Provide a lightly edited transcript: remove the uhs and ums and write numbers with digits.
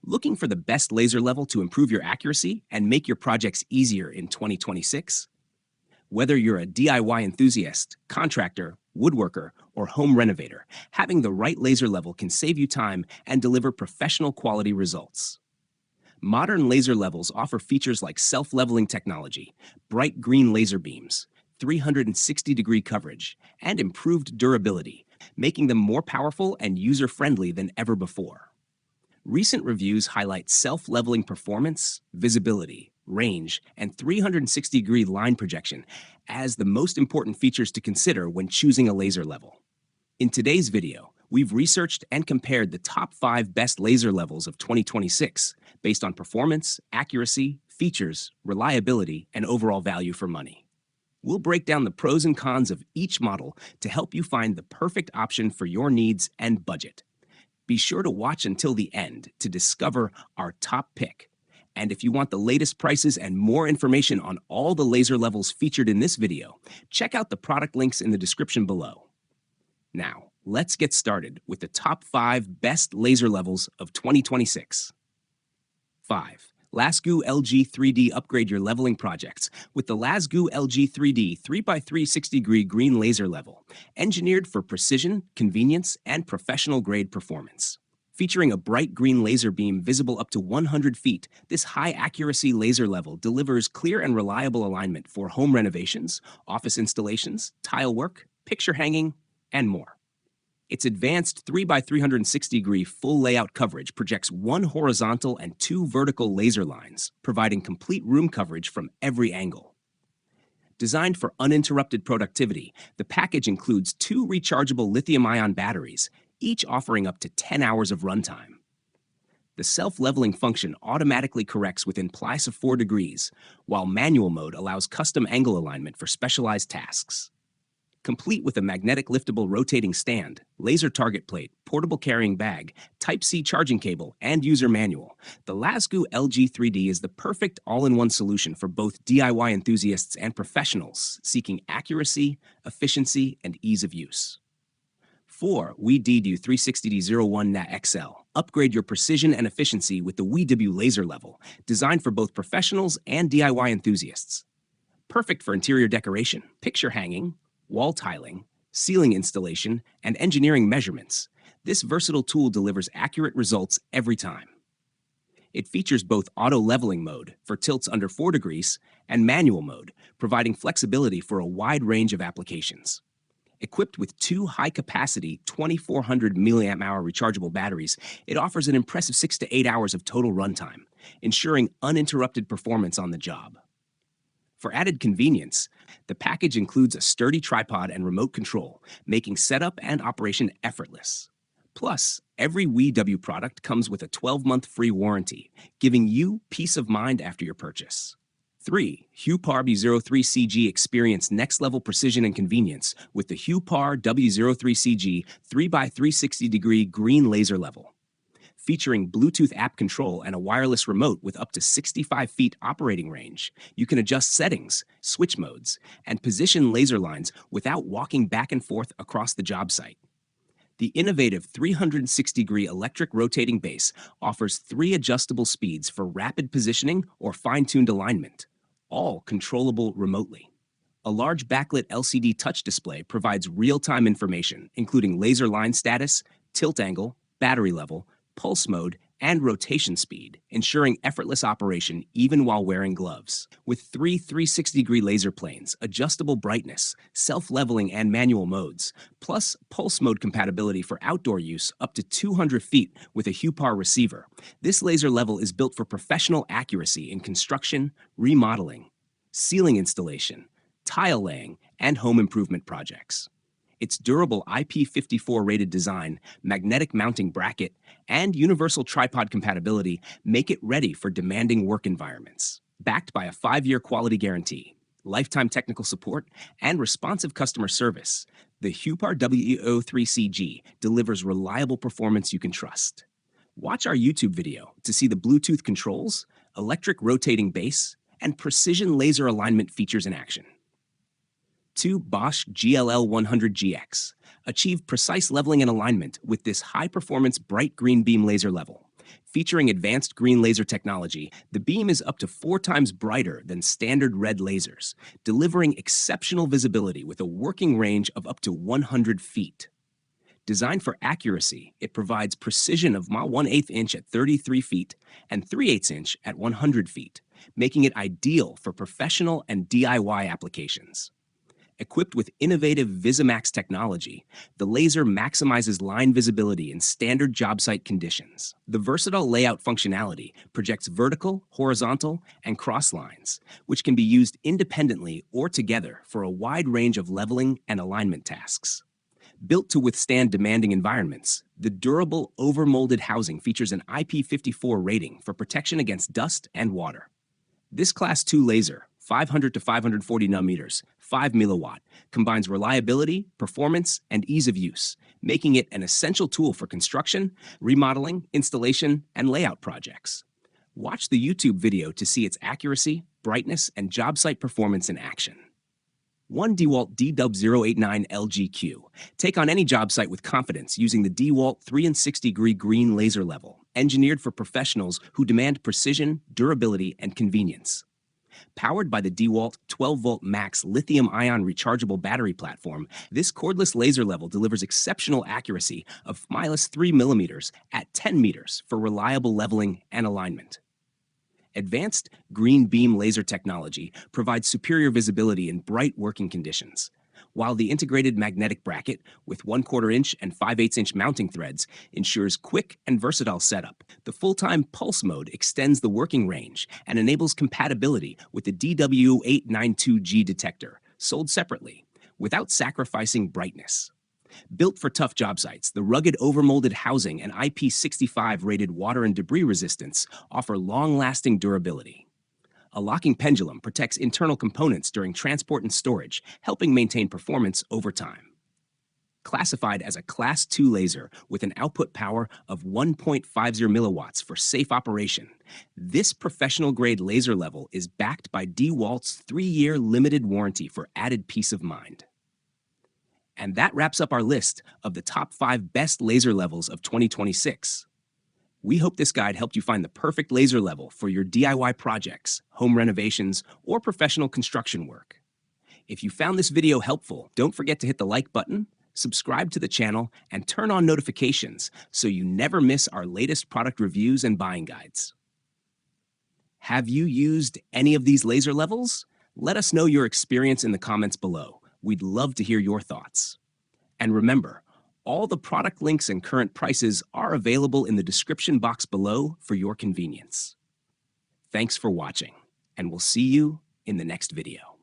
Looking for the best laser level to improve your accuracy and make your projects easier in 2026? Whether you're a DIY enthusiast, contractor, woodworker, or home renovator, having the right laser level can save you time and deliver professional quality results. Modern laser levels offer features like self-leveling technology, bright green laser beams, 360-degree coverage, and improved durability, making them more powerful and user-friendly than ever before. Recent reviews highlight self-leveling performance, visibility, range, and 360-degree line projection as the most important features to consider when choosing a laser level. In today's video, we've researched and compared the top 5 best laser levels of 2026 based on performance, accuracy, features, reliability, and overall value for money. We'll break down the pros and cons of each model to help you find the perfect option for your needs and budget. Be sure to watch until the end to discover our top pick. And if you want the latest prices and more information on all the laser levels featured in this video, check out the product links in the description below. Now, let's get started with the top 5 best laser levels of 2026. 5. Lasgu LG 3D. Upgrade your leveling projects with the Lasgu LG 3D 3x360-degree green laser level, engineered for precision, convenience, and professional-grade performance. Featuring a bright green laser beam visible up to 100 feet, this high-accuracy laser level delivers clear and reliable alignment for home renovations, office installations, tile work, picture hanging, and more. Its advanced 3x360-degree full layout coverage projects 1 horizontal and 2 vertical laser lines, providing complete room coverage from every angle. Designed for uninterrupted productivity, the package includes 2 rechargeable lithium-ion batteries, each offering up to 10 hours of runtime. The self-leveling function automatically corrects within +4 degrees, while manual mode allows custom angle alignment for specialized tasks. Complete with a magnetic liftable rotating stand, laser target plate, portable carrying bag, Type-C charging cable, and user manual, the Lasgu LG 3D is the perfect all-in-one solution for both DIY enthusiasts and professionals seeking accuracy, efficiency, and ease of use. 4. WeDW 360D01 NA XL. Upgrade your precision and efficiency with the WeDW laser level, designed for both professionals and DIY enthusiasts. Perfect for interior decoration, picture hanging, wall tiling, ceiling installation, and engineering measurements, this versatile tool delivers accurate results every time. It features both auto leveling mode for tilts under 4 degrees and manual mode, providing flexibility for a wide range of applications. Equipped with 2 high-capacity 2400 mAh rechargeable batteries, it offers an impressive 6 to 8 hours of total runtime, ensuring uninterrupted performance on the job. For added convenience, the package includes a sturdy tripod and remote control, making setup and operation effortless. Plus, every WeDW product comes with a 12-month free warranty, giving you peace of mind after your purchase. 3. HUPAR W03CG. Experience next-level precision and convenience with the HUPAR W03CG 3x360-degree green laser level. Featuring Bluetooth app control and a wireless remote with up to 65 feet operating range, you can adjust settings, switch modes, and position laser lines without walking back and forth across the job site. The innovative 360-degree electric rotating base offers 3 adjustable speeds for rapid positioning or fine-tuned alignment, all controllable remotely. A large backlit LCD touch display provides real-time information, including laser line status, tilt angle, battery level, pulse mode, and rotation speed, ensuring effortless operation even while wearing gloves. With 3 360-degree laser planes, adjustable brightness, self-leveling and manual modes, plus pulse mode compatibility for outdoor use up to 200 feet with a HUPAR receiver, this laser level is built for professional accuracy in construction, remodeling, ceiling installation, tile laying, and home improvement projects. Its durable IP54 rated design, magnetic mounting bracket, and universal tripod compatibility make it ready for demanding work environments. Backed by a 5-year quality guarantee, lifetime technical support, and responsive customer service, the HUPAR WO3CG delivers reliable performance you can trust. Watch our YouTube video to see the Bluetooth controls, electric rotating base, and precision laser alignment features in action. 2. Bosch GLL100GX. Achieve precise leveling and alignment with this high-performance bright green beam laser level. Featuring advanced green laser technology, the beam is up to 4 times brighter than standard red lasers, delivering exceptional visibility with a working range of up to 100 feet. Designed for accuracy, it provides precision of 1/8 inch at 33 feet and 3/8 inch at 100 feet, making it ideal for professional and DIY applications. Equipped with innovative Visimax technology, the laser maximizes line visibility in standard job site conditions. The versatile layout functionality projects vertical, horizontal, and cross lines, which can be used independently or together for a wide range of leveling and alignment tasks. Built to withstand demanding environments, the durable, overmolded housing features an IP54 rating for protection against dust and water. This Class 2 laser, 500 to 540 nanometers, 5 milliwatt, combines reliability, performance, and ease of use, making it an essential tool for construction, remodeling, installation, and layout projects. Watch the YouTube video to see its accuracy, brightness, and job site performance in action. One DeWalt DW089 LGQ. Take on any job site with confidence using the DeWalt 360-degree green laser level, engineered for professionals who demand precision, durability, and convenience. Powered by the DeWalt 12-volt max lithium-ion rechargeable battery platform, this cordless laser level delivers exceptional accuracy of -3 millimeters at 10 meters for reliable leveling and alignment. Advanced green beam laser technology provides superior visibility in bright working conditions, while the integrated magnetic bracket with 1/4 inch and 5/8 inch mounting threads ensures quick and versatile setup. The full-time pulse mode extends the working range and enables compatibility with the DW892G detector, sold separately, without sacrificing brightness. Built for tough job sites, the rugged overmolded housing and IP65 rated water and debris resistance offer long-lasting durability. A locking pendulum protects internal components during transport and storage, helping maintain performance over time. Classified as a Class 2 laser with an output power of 1.50 milliwatts for safe operation, this professional-grade laser level is backed by DeWalt's 3-year limited warranty for added peace of mind. And that wraps up our list of the top 5 best laser levels of 2026. We hope this guide helped you find the perfect laser level for your DIY projects, home renovations, or professional construction work. If you found this video helpful, don't forget to hit the like button, subscribe to the channel, and turn on notifications so you never miss our latest product reviews and buying guides. Have you used any of these laser levels? Let us know your experience in the comments below. We'd love to hear your thoughts. And remember, all the product links and current prices are available in the description box below for your convenience. Thanks for watching, and we'll see you in the next video.